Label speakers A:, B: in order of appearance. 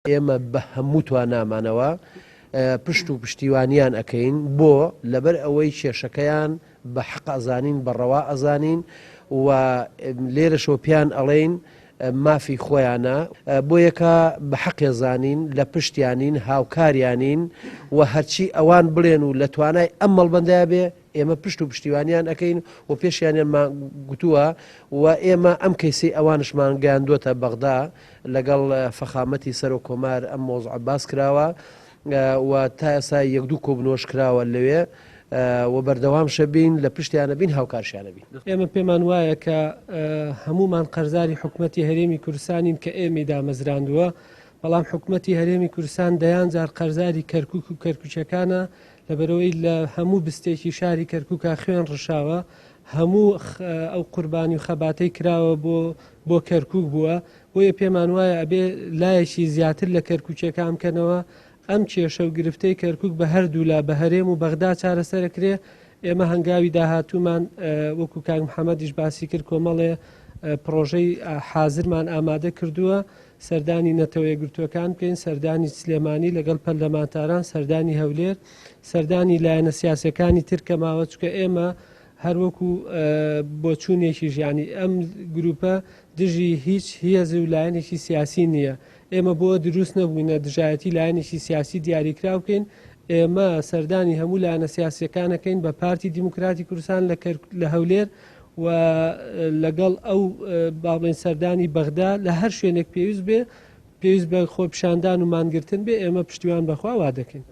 A: ئێمە بە هەموو توانامانەوە پشت و پشتیوانیان ئەەکەین بۆ لەبەر ئەوەی کێشەکەیان بە حەق ئەزانین بەڕەوا ئەزانین و لێرەشەوە پیان ئەڵێین مافی خۆیانە بۆ یەکە بە حەقی زانین لە پشتیانین هاوکاریانین و هەرچی ئەوان بڵێن و لە توانای ئەم مەڵبەندای بێ ئێمە پشت و پشتیوانیان ئەەکەین و پێشیانیانمان گوتووە و ئێمە ئەم کەیسی ئەوانشمان گەیاندووەتە بەغدا لەگەڵ فەخامەتی سەر و کۆمار ئەم مۆزوع باس کراوە و تا ئێستا یەک دوو کۆبنەوەش کراوە لەوێ و بەردەوام شەبین لە پشتیانە بین هاوکارشیانە بین.
B: ئێمە پێمان وایە کە هەمومان قەرزاری حکوومەتی هەرێمی کوردستانین کە ئێمەی دامەزراندووە، بەڵام حکوومەتی هەرێمی کوردستان دەیان جار قەرزاری کەرکووک و کەرکوچەکانە لەبەرەوەی لە هەموو بستێکی شاری کەرکووکە خوێن ڕشاوە، هەموو ئەو قوربانی و خەباتەی کراوە بۆ کەرکووک بووە، بۆیە پێمان وایە ئەبێ لایەکی زیاتر لە کەرکوچەکان بکەنەوە ئەم کێشە و گرفتەی کەرکووک بە هەردوو لا بە هەرێم و بەغدا چارەسەرەکرێ. ئێمە هەنگاوی داهاتوومان وەکو کاک محەممەدیش باسی کرد کۆمەڵێ پرۆژەی حازرمان ئامادە کردووە، سەردانی نەتەوە یەکگرتووەکان بکەین، سەردانی سلێمانی لەگەڵ پەرلەمانتاران، سەردانی هەولێر، سەردانی لایەنە سیاسەکانی ترکە ماوە، چکە ئێمە هەروەکو بۆچوونێکی ژیانی ئەم گروپە دژی هیچ هێز و لایەنێکی سیاسی نییە. ئێمە بۆ دروست نەبووینە دژایەتی لایەنێکی سیاسی دیاریکرا بکەین. ئێمە سەردانی هەموو لایەنە سیاسەکانەکەین بە پارتی دیموکراتی کوردستان لە هەولێر و لەگەڵ ئەو باڵێن سەردانی بەغدا لە هەر شوێنێک پێویست بە خۆپیشاندان و مانگرتن بێ ئێمە پشتیوان بەخوا وا دەکەین.